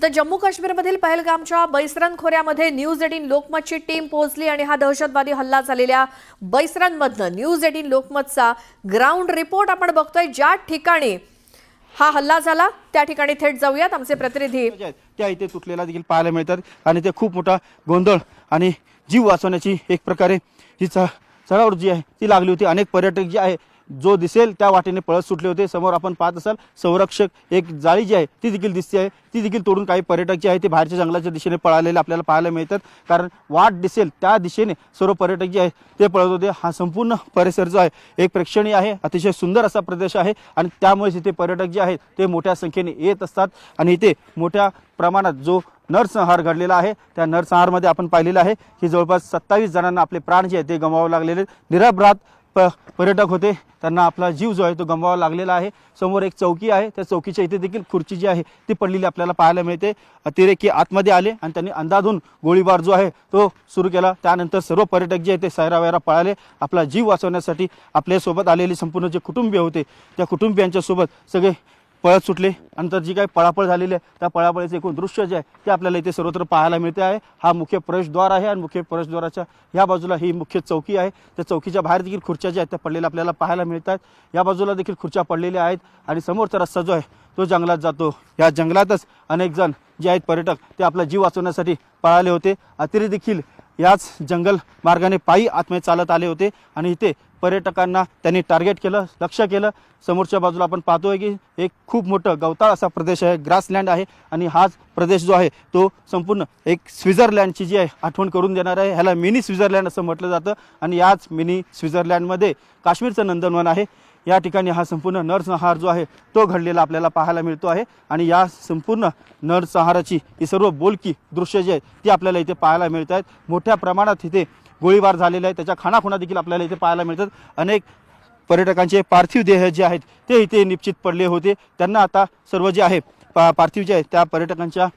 तर जम्मू काश्मीरमधील पहलगामच्या बैसरन खोऱ्यामध्ये न्यूज 18 लोकमतची टीम पोहोचली आणि हा दहशतवादी हल्ला झालेल्या बैसरनमधनं न्यूज 18 लोकमतचा ग्राउंड रिपोर्ट आपण बघतोय। ज्या ठिकाणी हा हल्ला झाला त्या ठिकाणी थेट जाऊयात। आमचे प्रतिनिधी त्या इथे तुटलेला देखील पाहायला मिळतात आणि ते खूप मोठा गोंधळ आणि जीव वाचवण्याची एक प्रकारे ही चढाओढ जी आहे ती लागली होती। अनेक पर्यटक जे आहे जो दिसेल त्या वाटेने पळत सुटले होते। समोर आपण पाहत असाल संरक्षक एक जाळी जी आहे ती देखील दिसते आहे, ती देखील तोडून काही पर्यटक जे आहे ते बाहेरच्या जंगलाच्या दिशेने पळालेले आपल्याला पाहायला मिळतात। कारण वाट दिसेल त्या दिशेने सर्व पर्यटक जे आहे ते पळत होते। हा संपूर्ण परिसर जो आहे एक प्रेक्षणीय आहे, अतिशय सुंदर असा प्रदेश आहे आणि त्यामुळे इथे पर्यटक जे आहेत ते मोठ्या संख्येने येत असतात आणि इथे मोठ्या प्रमाणात जो नरसंहार घडलेला आहे त्या नरसंहारमध्ये आपण पाहिलेलं आहे की जवळपास 27 जणांना आपले प्राण जे आहेत ते गमवावे लागलेले। निरपराध पर्यटक होते, त्यांना आपला जीव जो आहे तो गमवावा लागलेला आहे। समोर एक चौकी आहे, त्या चौकीच्या इथे देखील खुर्ची जी आहे ती पडलेली आपल्याला पाहायला मिळते। अतिरेकी आतमध्ये आले आणि त्यांनी अंधाधून गोळीबार जो आहे तो सुरू केला। त्यानंतर सर्व पर्यटक जे आहेत ते सैरावैरा पळाले आपला जीव वाचवण्यासाठी। आपल्यासोबत आलेले संपूर्ण जे कुटुंबीय होते त्या कुटुंबियांच्या सोबत सगळे पळत सुटले। नंतर जी काही पळापळ झालेली आहे त्या पळापळीचे एकूण दृश्य जे आहे ते आपल्याला इथे सर्वत्र पाहायला मिळते आहे। हा मुख्य प्रवेशद्वार आहे आणि मुख्य प्रवेशद्वाराच्या या बाजूला ही मुख्य चौकी आहे। त्या चौकीच्या बाहेर देखील खुर्च्या ज्या आहेत त्या पडलेल्या आपल्याला पाहायला मिळतात। या बाजूला देखील खुर्च्या पडलेल्या आहेत आणि समोरचा रस्ता जो आहे तो जंगलात जातो। या जंगलातच अनेक जण जे आहेत पर्यटक ते आपला जीव वाचवण्यासाठी पळाले होते। अतिरेकी देखील याच जंगल मार्गाने पायी आतमध्ये चालत आले होते आणि इथे पर्यटकांना त्यांनी टार्गेट केलं, लक्ष केलं। समोरच्या बाजूला आपण पाहतोय की एक खूप मोठं गवताळ असा प्रदेश आहे, ग्रासलँड आहे आणि हाच प्रदेश जो आहे तो संपूर्ण एक स्वित्झर्लंडची जी आहे आठवण करून देणार आहे। ह्याला मिनी स्वित्झर्लंड असं म्हटलं जातं आणि याच मिनी स्वित्झर्लंडमध्ये काश्मीरचं नंदनवन आहे। या ठिकाणी हा संपूर्ण नरसंहार जो आहे तो घडलेला आपल्याला पाहायला मिळतो आहे आणि या संपूर्ण नरसंहाराची ही सर्व बोलकी दृश्य जे आहेत ती आपल्याला इथे पाहायला मिळत आहेत। मोठ्या प्रमाणात इथे गोळीबार झालेला आहे, त्याच्या खाणाखुणा देखील आपल्याला इथे पाहायला मिळतात। अनेक पर्यटकांचे पार्थिव देह जे आहेत ते इथे निश्चित पडले होते। त्यांना आता सर्व जे आहे पार्थिव जे आहे त्या पर्यटकांच्या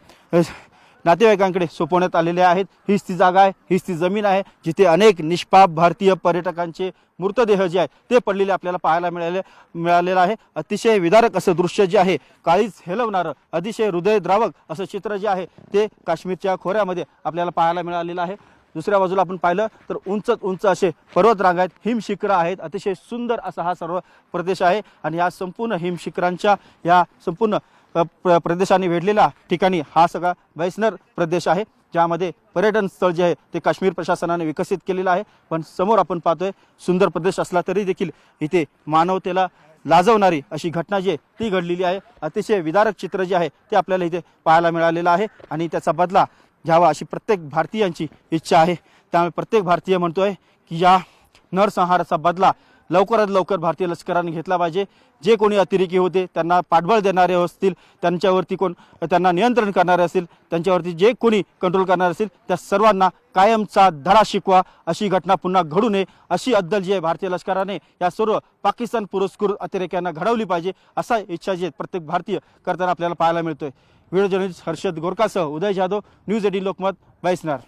नातेवाईकांकडे सोपवण्यात आलेले आहेत। हीच ती जागा आहे, हीच ती जमीन आहे जिथे अनेक निष्पाप भारतीय पर्यटकांचे मृतदेह जे आहे ते पडलेले आपल्याला पाहायला मिळालेलं आहे। अतिशय विदारक असं दृश्य जे आहे, काळीच हेलवणारं अतिशय हृदयद्रावक असं चित्र जे आहे ते काश्मीरच्या खोऱ्यामध्ये आपल्याला पाहायला मिळालेलं आहे। दुसऱ्या बाजूला आपण पाहिलं तर उंच असे पर्वतरांग आहेत, हिमशिखरं आहेत। अतिशय सुंदर असा हा सर्व प्रदेश आहे आणि या संपूर्ण हिमशिखरांच्या या संपूर्ण प्रदेशाने वेढलेला ठिकाणी हा सगळा बैसनर प्रदेश आहे, ज्यामध्ये पर्यटन स्थळ जे आहे ते काश्मीर प्रशासनाने विकसित केलेलं आहे। पण समोर आपण पाहतोय सुंदर प्रदेश असला तरी देखील इथे मानवतेला लाजवणारी अशी घटना जी आहे ती घडलेली आहे। अतिशय विदारक चित्र जे आहे ते आपल्याला इथे पाहायला मिळालेलं आहे आणि त्याचा बदला घ्यावा अशी प्रत्येक भारतीयांची इच्छा आहे। त्यामुळे प्रत्येक भारतीय म्हणतोय की या नरसंहाराचा बदला लवकरात लवकर भारतीय लष्कराने घेतला पाहिजे। जे कोणी अतिरेकी होते त्यांना पाठबळ देणारे असतील, त्यांच्यावरती त्यांना नियंत्रण करणारे असतील, त्यांच्यावरती जे कोणी कंट्रोल करणारे असतील त्या सर्वांना कायमचा धडा शिकवा। अशी घटना पुन्हा घडू नये अशी अद्दल जी आहे भारतीय लष्कराने या सर्व पाकिस्तान पुरस्कृत अतिरेक्यांना घडवली पाहिजे असा इच्छा जी प्रत्येक भारतीय करताना आपल्याला पाहायला मिळतोय। व्हिडिओ जर्नलिस्ट हर्षद गोरकासह उदय जाधव, न्यूज 18 लोकमत, बैसनार।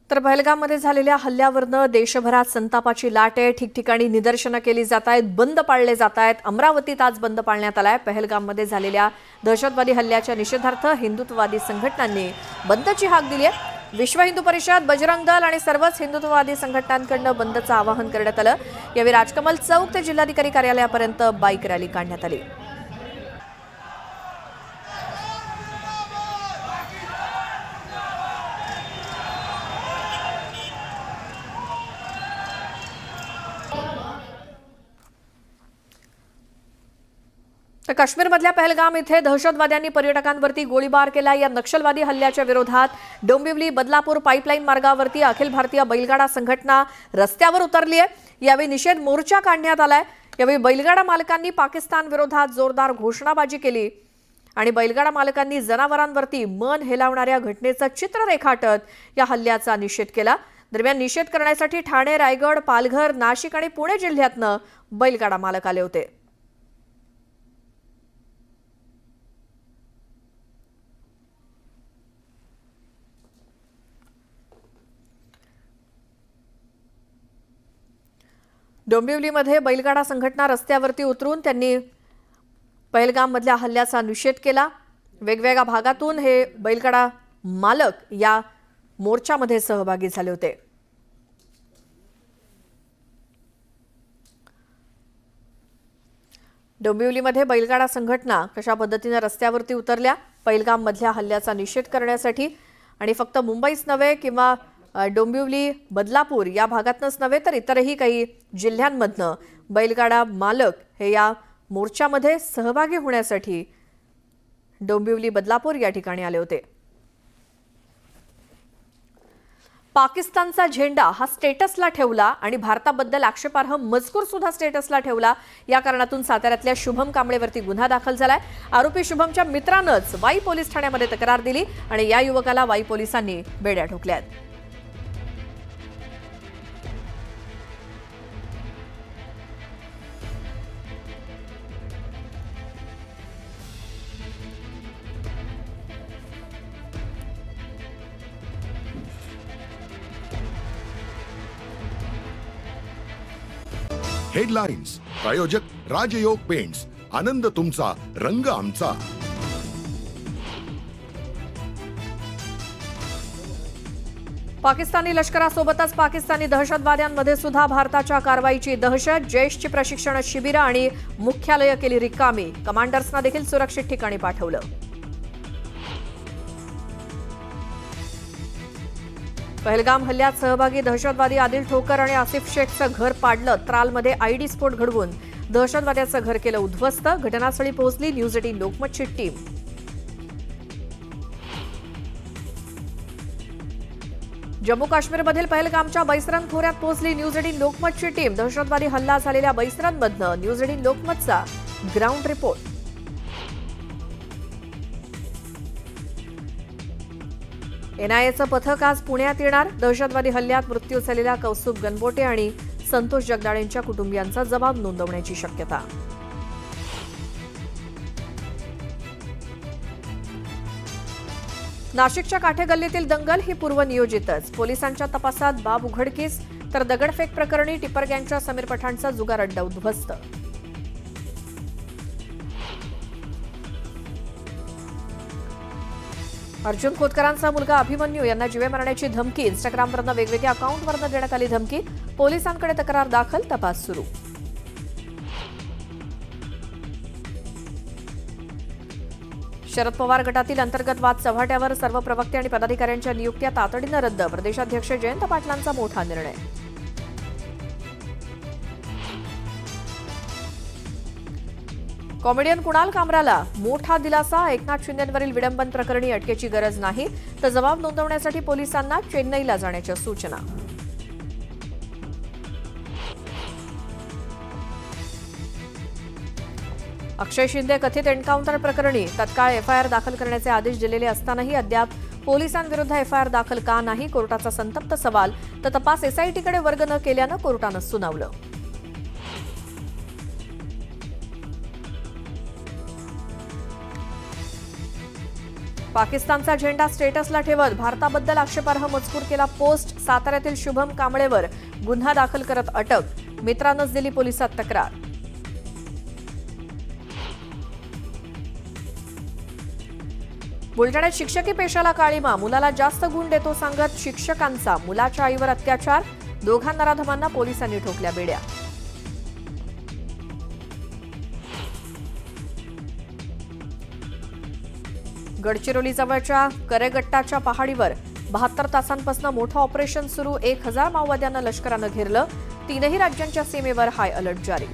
तर पहलगाममध्ये झालेल्या हल्ल्यावरनं देशभरात संतापाची लाट आहे। ठिकठिकाणी निदर्शनं केली जात आहेत, बंद पाळले जात आहेत। अमरावतीत आज बंद पाळण्यात आलाय। पहलगाममध्ये झालेल्या दहशतवादी हल्ल्याच्या निषेधार्थ हिंदुत्ववादी संघटनांनी बंदची हाक दिली आहे। विश्व हिंदू परिषद, बजरंग दल आणि सर्वच हिंदुत्ववादी संघटनांकडून बंदचं आवाहन करण्यात आलं। यावेळी राजकमल चौक ते जिल्हाधिकारी कार्यालयापर्यंत बाईक रॅली काढण्यात आली। तर काश्मीरमधल्या पहलगाम इथे दहशतवाद्यांनी पर्यटकांवरती गोळीबार केला। या नक्षलवादी हल्ल्याच्या विरोधात डोंबिवली बदलापूर पाईपलाईन मार्गावरती अखिल भारतीय बैलगाडा संघटना रस्त्यावर उतरली आहे। यावेळी निषेध मोर्चा काढण्यात आलाय। यावेळी बैलगाडा मालकांनी पाकिस्तान विरोधात जोरदार घोषणाबाजी केली आणि बैलगाडा मालकांनी जनावरांवरती मन हेलावणाऱ्या घटनेचं चित्र रेखाटत या हल्ल्याचा निषेध केला। दरम्यान निषेध करण्यासाठी ठाणे, रायगड, पालघर, नाशिक आणि पुणे जिल्ह्यातनं बैलगाडा मालक आले होते। डोंबिवलीमध्ये बैलगाडा संघटना रस्त्यावरती उतरून त्यांनी पहलगाममधल्या हल्ल्याचा निषेध केला। वेगवेगळ्या भागातून हे बैलगाडा मालक या मोर्चामध्ये सहभागी झाले होते। डोंबिवलीमध्ये बैलगाडा संघटना कशा पद्धतीने रस्त्यावरती उतरल्या पहलगाममधल्या हल्ल्याचा निषेध करण्यासाठी। आणि फक्त मुंबईच नव्हे किंवा डोंबिवली बदलापूर या भागातच नव्हे तर इतरही काही जिल्ह्यांमधनं बैलगाडा मालक हे या मोर्चामध्ये सहभागी होण्यासाठी डोंबिवली बदलापूर या ठिकाणी आले होते। पाकिस्तानचा झेंडा हा स्टेटसला ठेवला आणि भारताबद्दल आक्षेपार्ह मजकूर सुद्धा स्टेटसला ठेवला। या कारणातून साताऱ्यातल्या शुभम कांबळेवरती गुन्हा दाखल झालाय। आरोपी शुभमच्या मित्रानंच वाई पोलीस ठाण्यामध्ये तक्रार दिली आणि या युवकाला वाई पोलिसांनी बेड्या ठोकल्यात। हेडलाइन्स प्रायोजक राजयोग पेंट्स, आनंद तुमचा, रंग आमचा। पाकिस्तानी लष्करासोबतच पाकिस्तानी दहशतवाद्यांमध्ये सुद्धा भारताच्या कारवाईची दहशत। जैशची प्रशिक्षण शिबिरं आणि मुख्यालय केली रिकामी। कमांडर्सना देखील सुरक्षित ठिकाणी पाठवलं। पहलगाम हल्ल्यात सहभागी दहशतवादी आदिल ठोकर आणि आसिफ शेखचं घर पाडलं। त्रालमध्ये आयडी स्फोट घडवून दहशतवाद्याचं घर केलं उद्ध्वस्त। घटनास्थळी पोहोचली न्यूज 18 लोकमतची टीम। जम्मू काश्मीरमधील पहलगामच्या बैसरन खोऱ्यात पोहोचली न्यूज 18 लोकमतची टीम। दहशतवादी हल्ला झालेल्या बैसरनमधनं न्यूज 18 लोकमतचा ग्राउंड रिपोर्ट। एनआयएचं पथक आज पुण्यात येणार। दहशतवादी हल्ल्यात मृत्यू झालेल्या कौस्तुभ गणबोटे आणि संतोष जगदाळेंच्या कुटुंबियांचा जबाब नोंदवण्याची शक्यता। नाशिकच्या काठेगल्लीतील दंगल ही पूर्वनियोजितच। पोलिसांच्या तपासात बाब उघडकीस तर दगडफेक प्रकरणी टिपर गँगच्या समीर पठाणचा जुगार अड्डा उद्ध्वस्त। अर्जुन खोतकरांचा मुलगा अभिमन्यू यांना जीवे मारण्याची धमकी। इंस्टाग्रामवरनं वेगवेगळ्या अकाउंटवरनं देण्यात आली धमकी। पोलिसांकडे तक्रार दाखल, तपास सुरू। शरद पवार गटातील अंतर्गत वाद चव्हाट्यावर। सर्व प्रवक्ते आणि पदाधिकाऱ्यांच्या नियुक्त्या तातडीनं रद्द। प्रदेशाध्यक्ष जयंत पाटलांचा मोठा निर्णय। कॉमेडियन कुणाल कामराला मोठा दिलासा। एकनाथ शिंदेंवरील विडंबन प्रकरणी अटकेची गरज नाही तर जबाब नोंदवण्यासाठी पोलिसांना चेन्नईला जाण्याच्या सूचना। अक्षय शिंदे कथित एन्काउंटर प्रकरणी तत्काळ एफआयआर दाखल करण्याचे आदेश दिलेले असतानाही अद्याप पोलिसांविरुद्ध एफआयआर दाखल का नाही, कोर्टाचा संतप्त सवाल। तर तपास एसआयटीकडे वर्ग न केल्यानं कोर्टानं सुनावलं। पाकिस्तानचा झेंडा स्टेटसला ठेवत भारताबद्दल आक्षेपार्ह मजकूर केला पोस्ट। साताऱ्यातील शुभम कांबळेवर गुन्हा दाखल करत अटक। मित्रानंच दिली पोलिसात तक्रार। बुलढाण्यात शिक्षकी पेशाला काळीमा। मुलाला जास्त गुण देतो सांगत शिक्षकांचा मुलाच्या आईवर अत्याचार। दोघा नराधमांना पोलिसांनी ठोकल्या बेड्या। गडचिरोली जवळच्या करेगट्टाच्या पहाडीवर 72 तासांपासून मोठं ऑपरेशन सुरू। 1000 माओवाद्यांना लष्करानं घेरलं। 3ही राज्यांच्या सीमेवर हाय अलर्ट जारी।